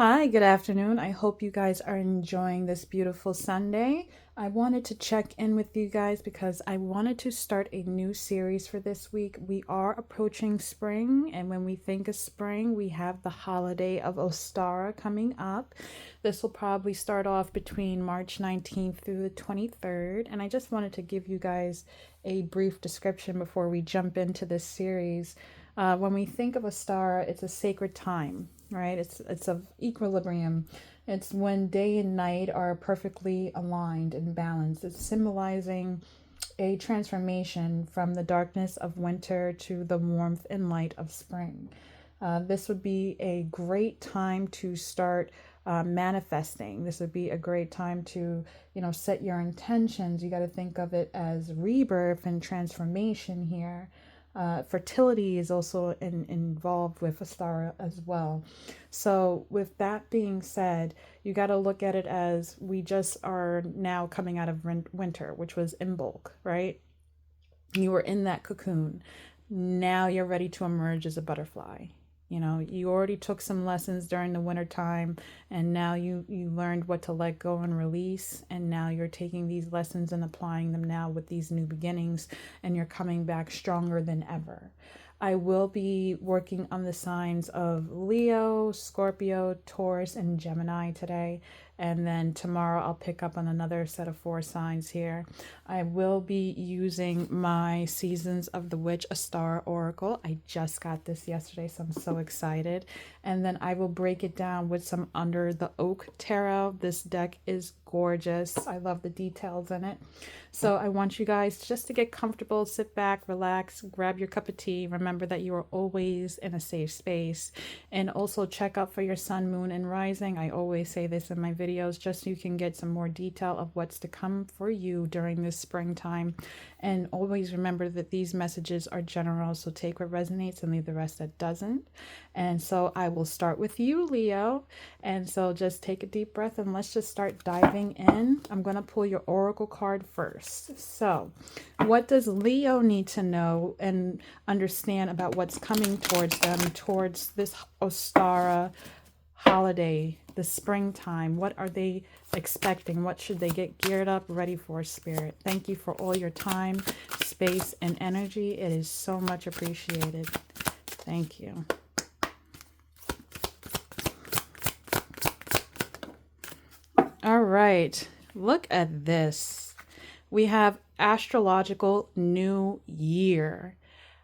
Hi, good afternoon. I hope you guys are enjoying this beautiful Sunday. I wanted to check in with you guys because I wanted to start a new series for this week. We are approaching spring, and when we think of spring, we have the holiday of Ostara coming up. This will probably start off between March 19th through the 23rd, and I just wanted to give you guys a brief description before we jump into this series. When we think of Ostara, it's a sacred time, right? It's of equilibrium. It's when day and night are perfectly aligned and balanced. It's symbolizing a transformation from the darkness of winter to the warmth and light of spring. This would be a great time to start manifesting. This would be a great time to, set your intentions. You got to think of it as rebirth and transformation here. Fertility is also involved with Astara as well. So, with that being said, you got to look at it as we just are now coming out of winter, which was in bulk, right? You were in that cocoon. Now you're ready to emerge as a butterfly. You already took some lessons during the winter time, and now you learned what to let go and release, and now you're taking these lessons and applying them now with these new beginnings, and you're coming back stronger than ever. I will be working on the signs of Leo, Scorpio, Taurus, and Gemini today. And then tomorrow I'll pick up on another set of 4 signs here. I will be using my Seasons of the Witch A Star Oracle. I just got this yesterday, so I'm so excited. And then I will break it down with some Under the Oak Tarot. This deck is gorgeous. I love the details in it. So I want you guys just to get comfortable, sit back, relax, grab your cup of tea. Remember that you are always in a safe space. And also check out for your sun, moon, and rising. I always say this in my videos just so you can get some more detail of what's to come for you during this springtime. And always remember that these messages are general, so take what resonates and leave the rest that doesn't. And so I will start with you, Leo. And so just take a deep breath and let's just start diving in. I'm going to pull your oracle card first. So what does Leo need to know and understand about what's coming towards them, towards this Ostara holiday, the springtime? What are they expecting? What should they get geared up, ready for, Spirit? Thank you for all your time, space, and energy. It is so much appreciated. Thank you. All right, look at this. We have Astrological New Year.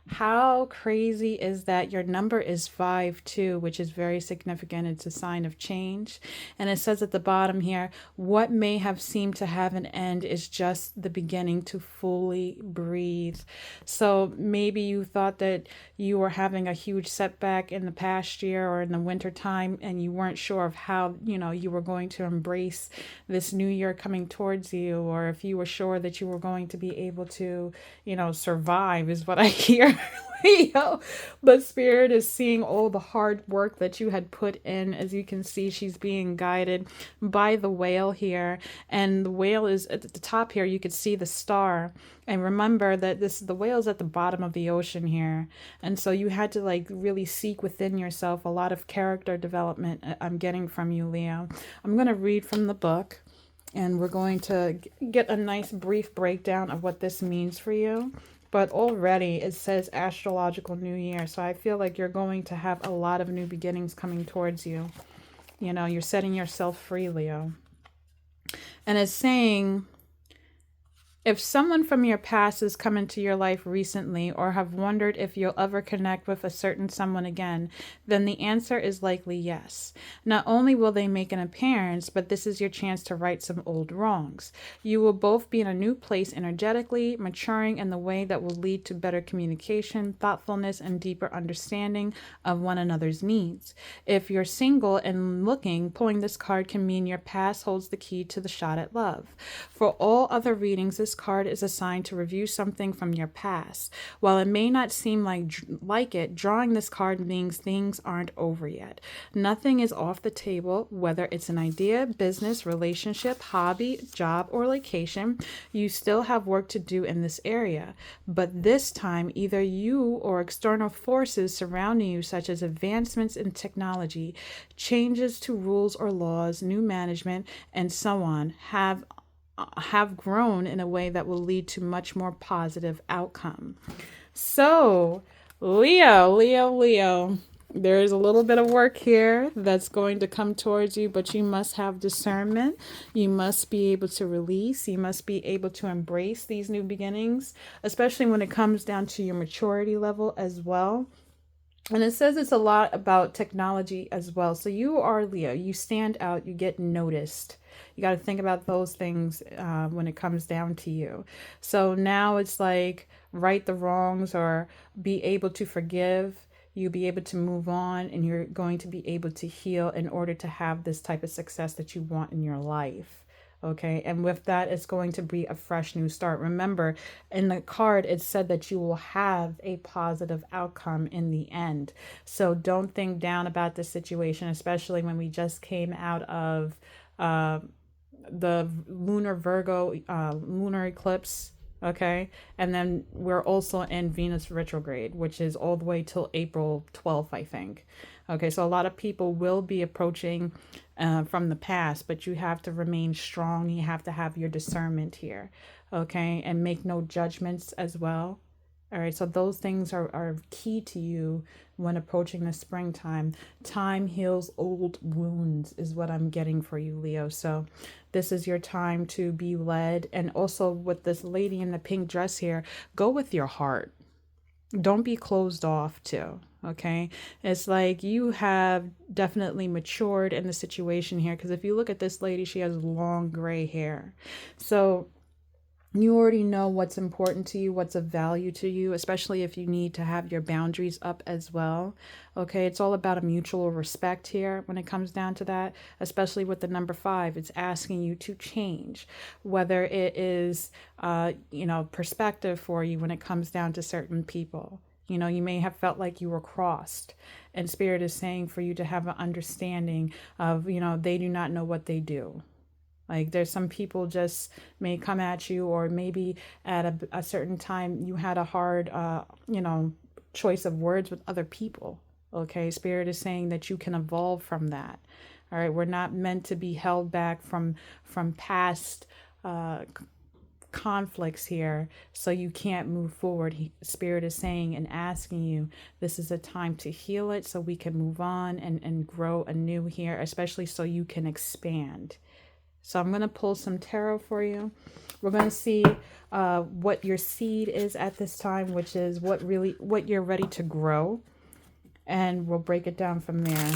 How crazy is that? Your number is 5-2, which is very significant. It's a sign of change. And it says at the bottom here, what may have seemed to have an end is just the beginning to fully breathe. So maybe you thought that you were having a huge setback in the past year or in the winter time, and you weren't sure of how, you were going to embrace this new year coming towards you, or if you were sure that you were going to be able to, survive is what I hear. Leo, but Spirit is seeing all the hard work that you had put in. As you can see, she's being guided by the whale here, and the whale is at the top here. You could see the star, and remember that the whale's at the bottom of the ocean here, and so you had to really seek within yourself. A lot of character development I'm getting from you, Leo. I'm going to read from the book, and we're going to get a nice brief breakdown of what this means for you. But already it says Astrological New Year. So I feel like you're going to have a lot of new beginnings coming towards you. You're setting yourself free, Leo. And it's saying, if someone from your past has come into your life recently or have wondered if you'll ever connect with a certain someone again, then the answer is likely yes. Not only will they make an appearance, but this is your chance to right some old wrongs. You will both be in a new place energetically, maturing in the way that will lead to better communication, thoughtfulness, and deeper understanding of one another's needs. If you're single and looking, pulling this card can mean your past holds the key to the shot at love. For all other readings, this card is a sign to review something from your past. While it may not seem like it, drawing this card means things aren't over yet. Nothing is off the table, whether it's an idea, business, relationship, hobby, job, or location. You still have work to do in this area. But this time, either you or external forces surrounding you, such as advancements in technology, changes to rules or laws, new management, and so on, have grown in a way that will lead to much more positive outcome. So, Leo, there is a little bit of work here that's going to come towards you, but you must have discernment. You must be able to release. You must be able to embrace these new beginnings, especially when it comes down to your maturity level as well. And it says it's a lot about technology as well. So you are Leo. You stand out. You get noticed. You got to think about those things when it comes down to you. So now it's like right the wrongs or be able to forgive. You'll be able to move on, and you're going to be able to heal in order to have this type of success that you want in your life. Okay, and with that, it's going to be a fresh new start. Remember, in the card, it said that you will have a positive outcome in the end. So don't think down about the situation, especially when we just came out of the lunar Virgo lunar eclipse. Okay, and then we're also in Venus retrograde, which is all the way till April 12th, I think. Okay, so a lot of people will be approaching from the past, but you have to remain strong. You have to have your discernment here, okay, and make no judgments as well. All right, so those things are key to you when approaching the springtime. Time heals old wounds is what I'm getting for you, Leo. So this is your time to be led. And also with this lady in the pink dress here, go with your heart. Don't be closed off too. Okay, it's like you have definitely matured in the situation here, because if you look at this lady, she has long gray hair. So you already know what's important to you, what's of value to you, especially if you need to have your boundaries up as well. Okay, it's all about a mutual respect here when it comes down to that, especially with the number 5. It's asking you to change, whether it is, perspective for you when it comes down to certain people. You know, you may have felt like you were crossed, and Spirit is saying for you to have an understanding of, they do not know what they do. Like there's some people just may come at you, or maybe at a certain time you had a hard, choice of words with other people. Okay, Spirit is saying that you can evolve from that. All right, we're not meant to be held back from past conflicts here, so you can't move forward. Spirit is saying and asking you, this is a time to heal it so we can move on and grow anew here, especially so you can expand. So I'm going to pull some tarot for you. We're going to see what your seed is at this time, which is what you're ready to grow. And we'll break it down from there.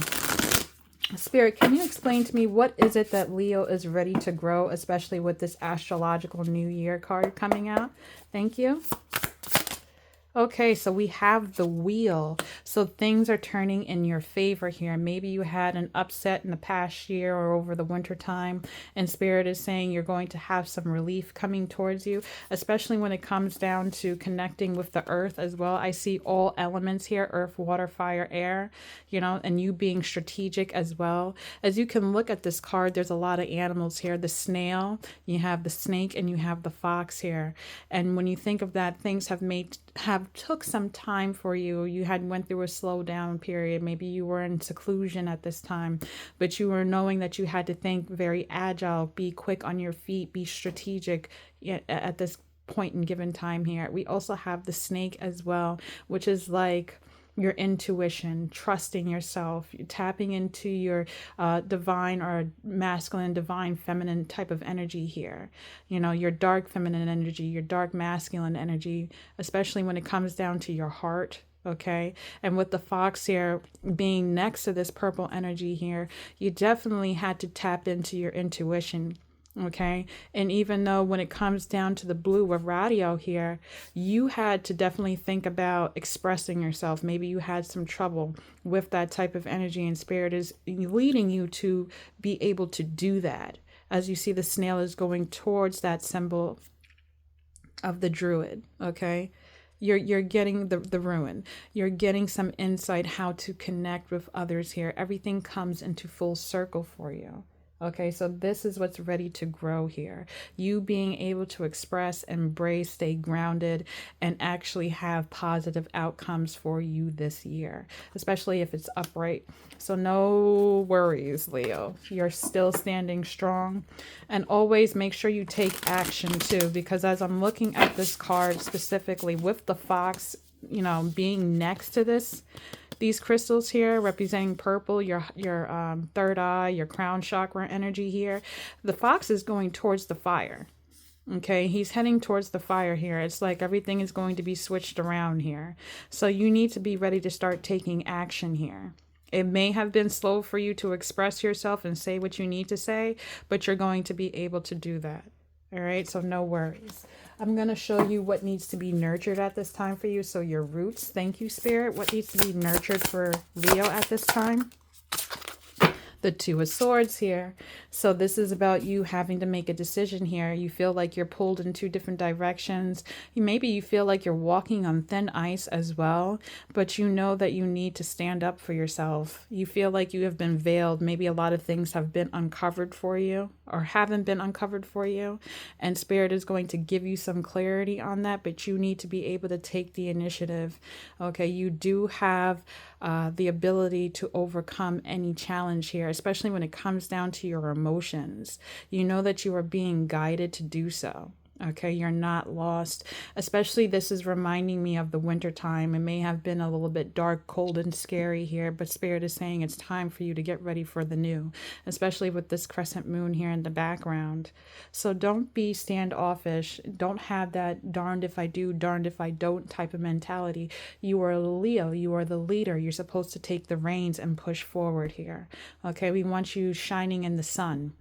Spirit, can you explain to me what is it that Leo is ready to grow, especially with this Astrological New Year card coming out? Thank you. Okay, so we have the wheel. So things are turning in your favor here. Maybe you had an upset in the past year or over the winter time, and Spirit is saying you're going to have some relief coming towards you, especially when it comes down to connecting with the earth as well. I see all elements here: earth, water, fire, air, and you being strategic as well. As you can look at this card, there's a lot of animals here. The snail, you have the snake, and you have the fox here. And when you think of that, things have took some time for you. You had went through a slow down period. Maybe you were in seclusion at this time, but you were knowing that you had to think very agile, be quick on your feet, be strategic at this point in given time here. We also have the snake as well, which is like your intuition, trusting yourself, tapping into your divine or masculine, divine, feminine type of energy here. Your dark feminine energy, your dark masculine energy, especially when it comes down to your heart. Okay. And with the fox here being next to this purple energy here, you definitely had to tap into your intuition. Okay. And even though when it comes down to the blue of radio here, you had to definitely think about expressing yourself. Maybe you had some trouble with that type of energy, and Spirit is leading you to be able to do that. As you see, the snail is going towards that symbol of the druid. Okay. You're getting the ruin. You're getting some insight how to connect with others here. Everything comes into full circle for you. Okay, so this is what's ready to grow here. You being able to express, embrace, stay grounded, and actually have positive outcomes for you this year, especially if it's upright. So no worries, Leo. You're still standing strong. And always make sure you take action too, because as I'm looking at this card specifically with the fox, being next to these crystals here representing purple, your third eye, your crown chakra energy here. The fox is going towards the fire. Okay, he's heading towards the fire here. It's like everything is going to be switched around here. So you need to be ready to start taking action here. It may have been slow for you to express yourself and say what you need to say, but you're going to be able to do that. All right, so no worries. I'm going to show you what needs to be nurtured at this time for you. So your roots, thank you, Spirit. What needs to be nurtured for Leo at this time? The Two of Swords here. So this is about you having to make a decision here. You feel like you're pulled in two different directions. Maybe you feel like you're walking on thin ice as well, but you know that you need to stand up for yourself. You feel like you have been veiled. Maybe a lot of things have been uncovered for you or haven't been uncovered for you. And Spirit is going to give you some clarity on that, but you need to be able to take the initiative. Okay, you do have the ability to overcome any challenge here, especially when it comes down to your emotions. You know that you are being guided to do so. Okay, you're not lost. Especially this is reminding me of the winter time. It may have been a little bit dark, cold, and scary here, but Spirit is saying it's time for you to get ready for the new, especially with this crescent moon here in the background. So don't be standoffish. Don't have that darned if I do, darned if I don't type of mentality. You are Leo. You are the leader. You're supposed to take the reins and push forward here. Okay, we want you shining in the sun.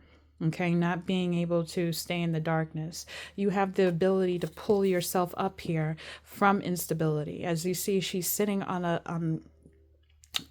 Okay, not being able to stay in the darkness. You have the ability to pull yourself up here from instability. As you see, she's sitting on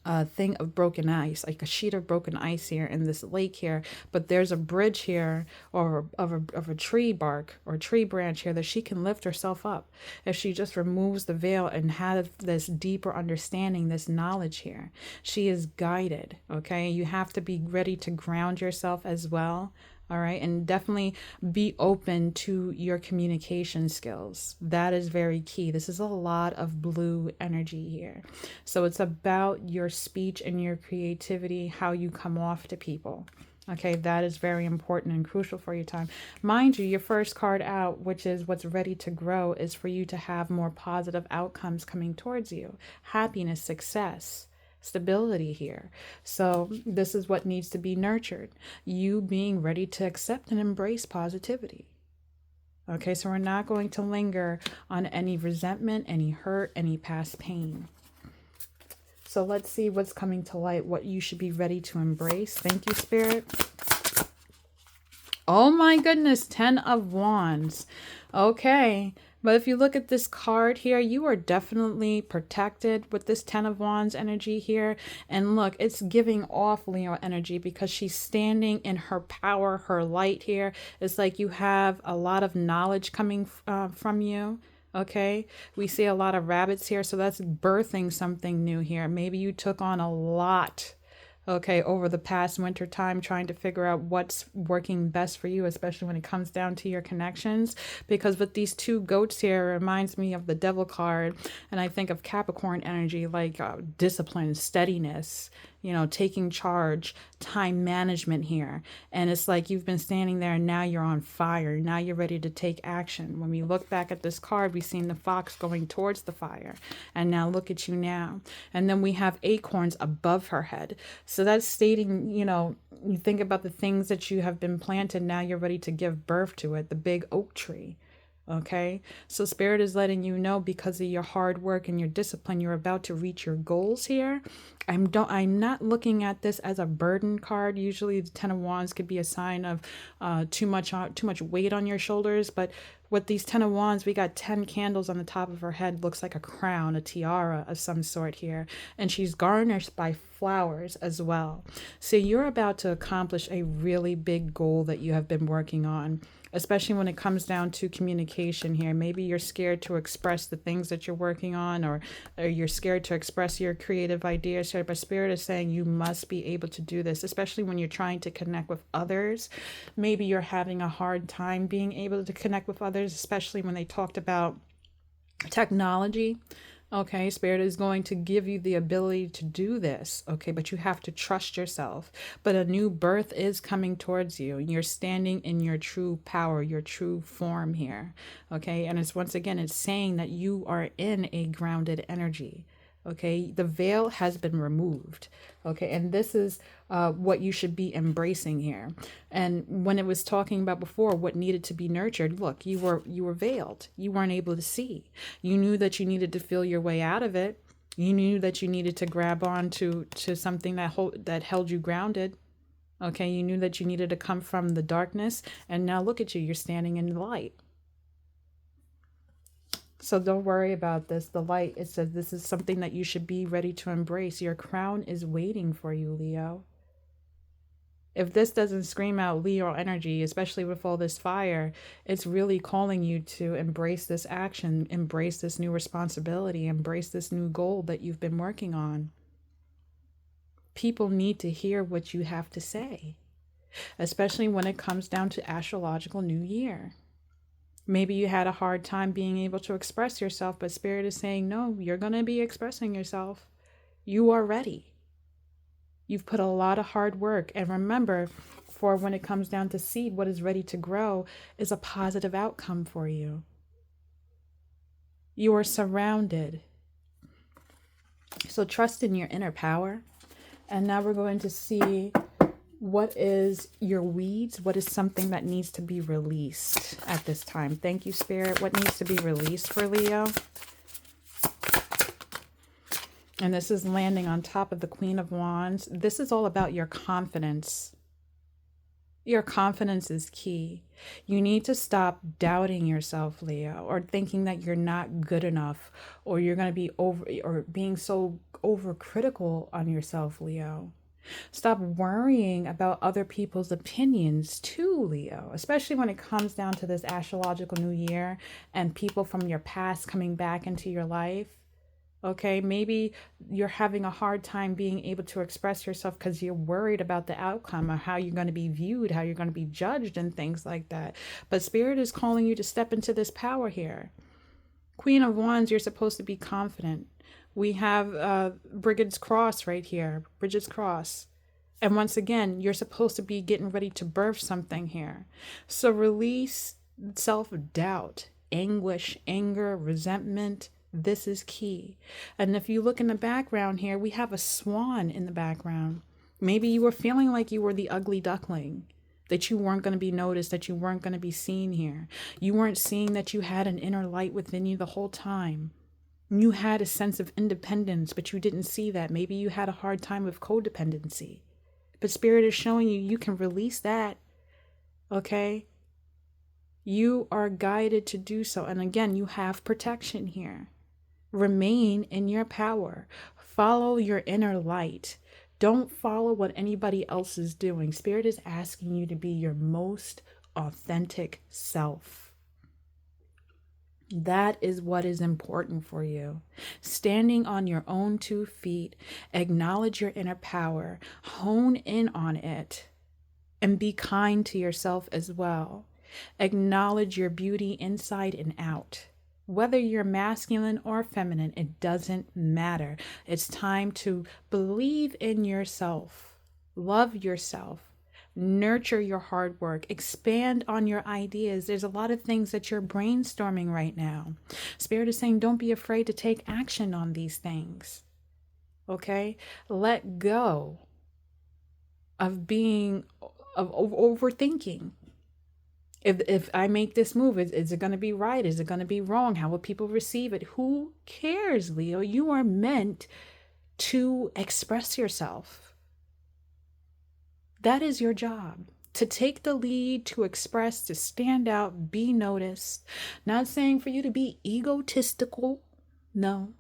a thing of broken ice, like a sheet of broken ice here in this lake here, but there's a bridge here or of a tree bark or tree branch here that she can lift herself up if she just removes the veil and has this deeper understanding, this knowledge here. She is guided. Okay, you have to be ready to ground yourself as well. All right. And definitely be open to your communication skills. That is very key. This is a lot of blue energy here. So it's about your speech and your creativity, how you come off to people. Okay, that is very important and crucial for your time. Mind you, your first card out, which is what's ready to grow, is for you to have more positive outcomes coming towards you. Happiness, success, stability here. So this is what needs to be nurtured. You being ready to accept and embrace positivity. Okay, so we're not going to linger on any resentment, any hurt, any past pain. So let's see what's coming to light, what you should be ready to embrace. Thank you, Spirit. Oh my goodness, 10 of Wands. Okay. But if you look at this card here, you are definitely protected with this 10 of Wands energy here. And look, it's giving off Leo energy because she's standing in her power, her light here. It's like you have a lot of knowledge coming from you. Okay, we see a lot of rabbits here. So that's birthing something new here. Maybe you took on a lot, okay, over the past winter time, trying to figure out what's working best for you, especially when it comes down to your connections. Because with these two goats here, it reminds me of the Devil card. And I think of Capricorn energy, like discipline, steadiness, taking charge, time management here. And it's like you've been standing there and now you're on fire. Now you're ready to take action. When we look back at this card, we've seen the fox going towards the fire. And now look at you now. And then we have acorns above her head. So that's stating, you think about the things that you have been planted. Now you're ready to give birth to it. The big oak tree. Okay, so Spirit is letting you know because of your hard work and your discipline, you're about to reach your goals here. I'm not looking at this as a burden card. Usually the 10 of Wands could be a sign of too much weight on your shoulders. But with these 10 of Wands, we got 10 candles on the top of her head. Looks like a crown, a tiara of some sort here. And she's garnished by flowers as well. So you're about to accomplish a really big goal that you have been working on. especially when it comes down to communication here. Maybe you're scared to express the things that you're working on, or you're scared to express your creative ideas here. But Spirit is saying you must be able to do this, especially when you're trying to connect with others. Maybe you're having a hard time being able to connect with others, especially when they talked about technology. Okay, Spirit is going to give you the ability to do this. Okay, but you have to trust yourself. But a new birth is coming towards you. You're standing in your true power, your true form here. Okay, and it's once again, it's saying that you are in a grounded energy. Okay, the veil has been removed. Okay, and this is what you should be embracing here. And when it was talking about before what needed to be nurtured, look, you were veiled. You weren't able to see. You knew that you needed to feel your way out of it. You knew that you needed to grab on to something that held you grounded. Okay, you knew that you needed to come from the darkness, and now look at you. You're standing in the light. So don't worry about this. The light, it says this is something that you should be ready to embrace. Your crown is waiting for you, Leo. If this doesn't scream out Leo energy, especially with all this fire, it's really calling you to embrace this action, embrace this new responsibility, embrace this new goal that you've been working on. People need to hear what you have to say, especially when it comes down to Astrological New Year. Maybe you had a hard time being able to express yourself, but Spirit is saying, no, you're going to be expressing yourself. You are ready. You've put a lot of hard work. And remember, for when it comes down to seed, what is ready to grow is a positive outcome for you. You are surrounded. So trust in your inner power. And now we're going to see what is your weeds? What is something that needs to be released at this time? Thank you, Spirit. What needs to be released for Leo? And this is landing on top of the Queen of Wands. This is all about your confidence. Your confidence is key. You need to stop doubting yourself, Leo, or thinking that you're not good enough, or you're going to be being so overcritical on yourself, Leo. Stop worrying about other people's opinions too, Leo, especially when it comes down to this astrological new year and people from your past coming back into your life. Okay, maybe you're having a hard time being able to express yourself because you're worried about the outcome or how you're going to be viewed, how you're going to be judged and things like that. But Spirit is calling you to step into this power here. Queen of Wands, you're supposed to be confident. We have Bridget's cross right here, Bridget's cross. And once again, you're supposed to be getting ready to birth something here. So release self-doubt, anguish, anger, resentment. This is key. And if you look in the background here, we have a swan in the background. Maybe you were feeling like you were the ugly duckling, that you weren't going to be noticed, that you weren't going to be seen here. You weren't seeing that you had an inner light within you the whole time. You had a sense of independence, but you didn't see that. Maybe you had a hard time with codependency. But Spirit is showing you you can release that. Okay? You are guided to do so. And again, you have protection here. Remain in your power. Follow your inner light. Don't follow what anybody else is doing. Spirit is asking you to be your most authentic self. That is what is important for you. Standing on your own 2 feet, acknowledge your inner power, hone in on it, and be kind to yourself as well. Acknowledge your beauty inside and out. Whether you're masculine or feminine, it doesn't matter. It's time to believe in yourself, love yourself. Nurture your hard work, expand on your ideas. There's a lot of things that you're brainstorming right now. Spirit is saying, don't be afraid to take action on these things. Okay? Let go of overthinking. If I make this move, is it going to be right? Is it going to be wrong? How will people receive it? Who cares, Leo? You are meant to express yourself. That is your job, to take the lead, to express, to stand out, be noticed. Not saying for you to be egotistical. No.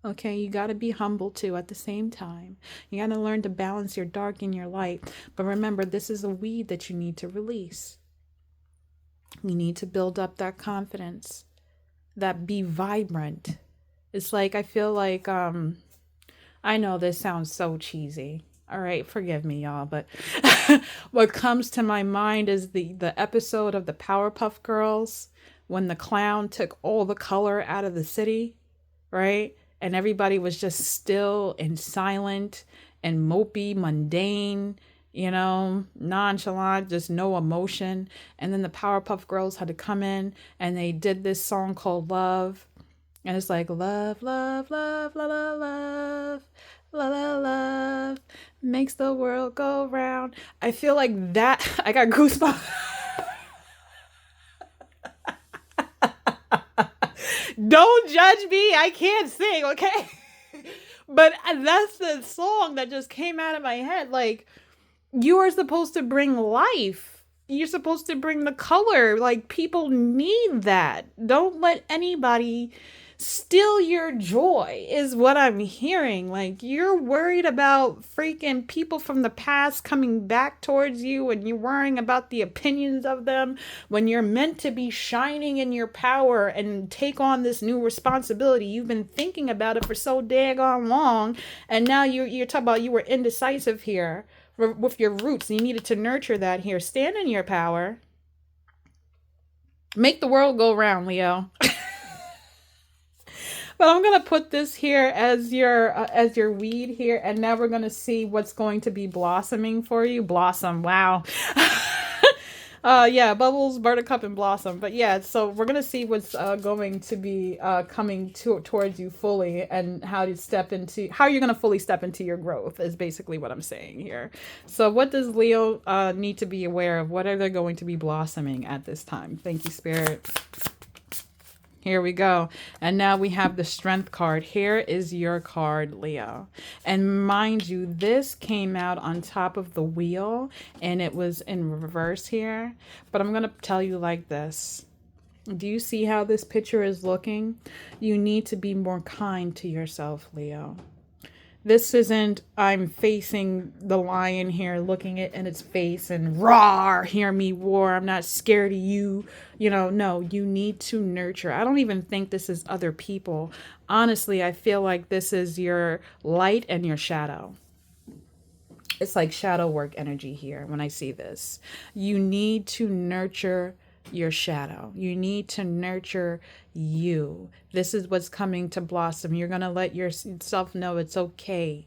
Okay, you got to be humble too at the same time. You got to learn to balance your dark and your light. But remember, this is a weed that you need to release. You need to build up that confidence, that be vibrant. It's like, I feel like, I know this sounds so cheesy. All right, forgive me, y'all, but what comes to my mind is the episode of the Powerpuff Girls when the clown took all the color out of the city, right? And everybody was just still and silent and mopey, mundane, nonchalant, just no emotion. And then the Powerpuff Girls had to come in and they did this song called Love. And it's like, love, love, love, la, la, love, la, la, love, makes the world go round. I feel like that, I got goosebumps. Don't judge me. I can't sing, okay? But that's the song that just came out of my head. Like, you are supposed to bring life. You're supposed to bring the color. Like, people need that. Don't let anybody steal your joy, is what I'm hearing. Like, you're worried about freaking people from the past coming back towards you, and you're worrying about the opinions of them when you're meant to be shining in your power and take on this new responsibility. You've been thinking about it for so daggone long, and now you're talking about you were indecisive here with your roots. You needed to nurture that here. Stand in your power. Make the world go round, Leo. But I'm gonna put this here as your weed here, and now we're gonna see what's going to be blossoming for you. Blossom, wow. Yeah, bubbles, buttercup, and blossom. But yeah, so we're gonna see what's going to be coming towards you fully, and how you're gonna fully step into your growth is basically what I'm saying here. So what does Leo need to be aware of? What are they going to be blossoming at this time? Thank you, Spirit. Here we go. And now we have the Strength card. Here is your card, Leo. And mind you, this came out on top of the wheel and it was in reverse here. But I'm going to tell you like this. Do you see how this picture is looking? You need to be more kind to yourself, Leo. This isn't, I'm facing the lion here, looking it in its face and roar, hear me roar. I'm not scared of you. No, you need to nurture. I don't even think this is other people. Honestly, I feel like this is your light and your shadow. It's like shadow work energy here when I see this. You need to nurture your shadow. You need to nurture you. This is what's coming to blossom. You're going to let yourself know it's okay.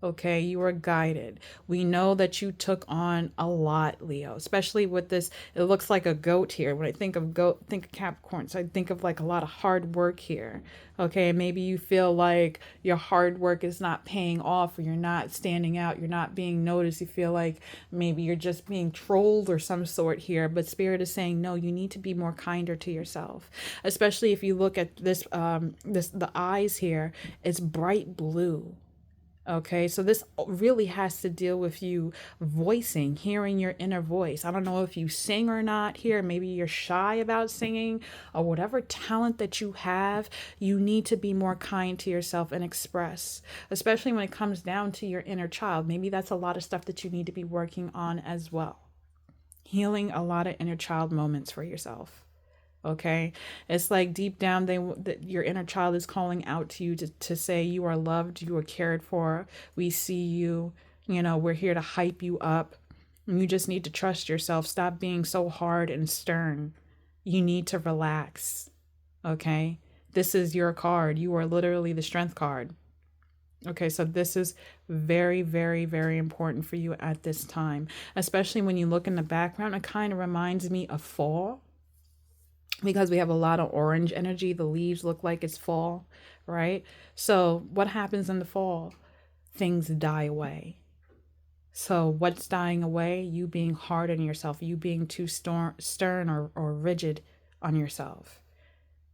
Okay, you are guided. We know that you took on a lot, Leo, especially with this. It looks like a goat here. When I think of goat, think of Capricorn. So I think of like a lot of hard work here. Okay, maybe you feel like your hard work is not paying off, or you're not standing out, you're not being noticed. You feel like maybe you're just being trolled or some sort here. But Spirit is saying, no, you need to be more kinder to yourself. Especially if you look at this, the eyes here, it's bright blue. Okay, so this really has to deal with you voicing, hearing your inner voice. I don't know if you sing or not here. Maybe you're shy about singing, or whatever talent that you have, you need to be more kind to yourself and express, especially when it comes down to your inner child. Maybe that's a lot of stuff that you need to be working on as well. Healing a lot of inner child moments for yourself. Okay, it's like deep down, your inner child is calling out to you to say you are loved, you are cared for. We see you, we're here to hype you up. And you just need to trust yourself. Stop being so hard and stern. You need to relax. Okay, this is your card. You are literally the Strength card. Okay, so this is very, very, very important for you at this time, especially when you look in the background. It kind of reminds me of fall, because we have a lot of orange energy. The leaves look like it's fall, right? So what happens in the fall? Things die away. So what's dying away? You being hard on yourself, you being too stern or rigid on yourself.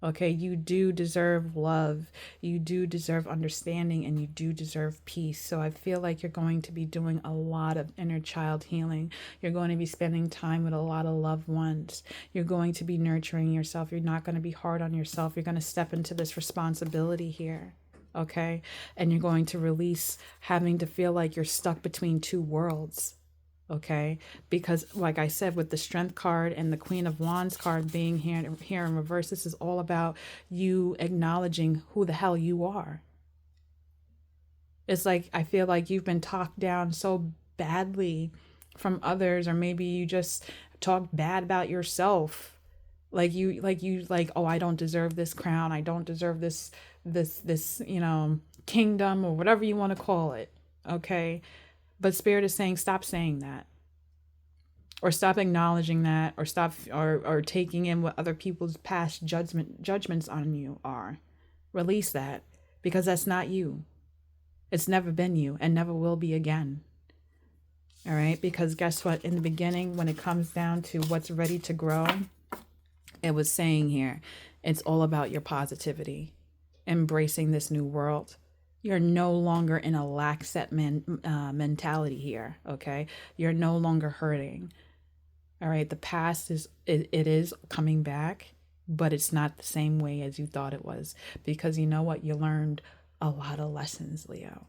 Okay, you do deserve love, you do deserve understanding, and you do deserve peace. So I feel like you're going to be doing a lot of inner child healing. You're going to be spending time with a lot of loved ones. You're going to be nurturing yourself. You're not going to be hard on yourself. You're going to step into this responsibility here. Okay, and you're going to release having to feel like you're stuck between two worlds. Okay, because like I said, with the Strength card and the Queen of Wands card being here in reverse, this is all about you acknowledging who the hell you are. It's like I feel like you've been talked down so badly from others, or maybe you just talk bad about yourself. Like, oh, I don't deserve this crown. I don't deserve this, kingdom, or whatever you want to call it. Okay. But Spirit is saying, stop saying that, or stop acknowledging that, or stop, or taking in what other people's past judgments on you are. Release that, because that's not you. It's never been you and never will be again. All right. Because guess what? In the beginning, when it comes down to what's ready to grow, it was saying here, it's all about your positivity, embracing this new world. You're no longer in a lack set mentality here. Okay. You're no longer hurting. All right. The past it is coming back, but it's not the same way as you thought it was, because you know what? You learned a lot of lessons, Leo.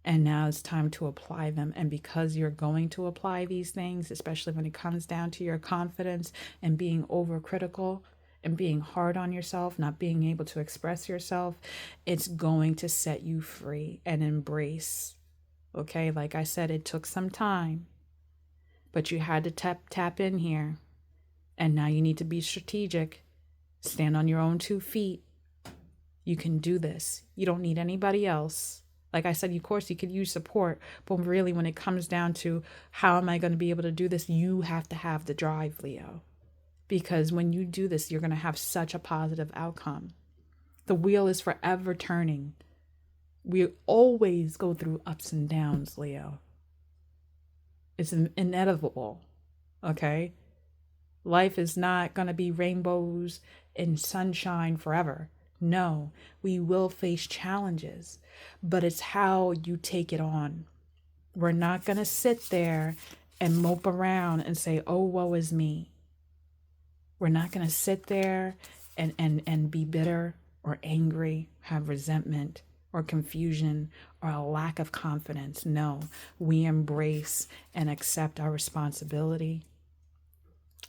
And now it's time to apply them. And because you're going to apply these things, especially when it comes down to your confidence and being overcritical and being hard on yourself, not being able to express yourself, it's going to set you free and embrace. Okay, like I said, it took some time, but you had to tap in here. And now you need to be strategic. Stand on your own 2 feet. You can do this. You don't need anybody else. Like I said, of course, you could use support, but really when it comes down to how am I going to be able to do this, you have to have the drive, Leo. Because when you do this, you're going to have such a positive outcome. The wheel is forever turning. We always go through ups and downs, Leo. It's inevitable, okay? Life is not going to be rainbows and sunshine forever. No, we will face challenges, but it's how you take it on. We're not going to sit there and mope around and say, oh, woe is me. We're not going to sit there and be bitter or angry, have resentment or confusion or a lack of confidence. No, we embrace and accept our responsibility.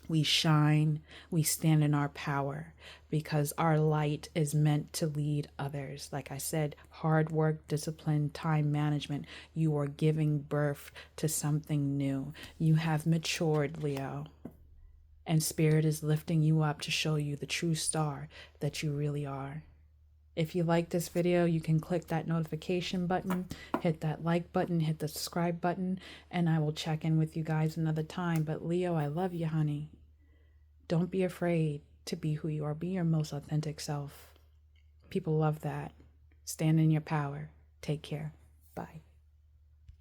We shine, we stand in our power, because our light is meant to lead others. Like I said, hard work, discipline, time management. You are giving birth to something new. You have matured, Leo. And Spirit is lifting you up to show you the true star that you really are. If you like this video, you can click that notification button, hit that like button, hit the subscribe button, and I will check in with you guys another time. But Leo, I love you, honey. Don't be afraid to be who you are. Be your most authentic self. People love that. Stand in your power. Take care. Bye.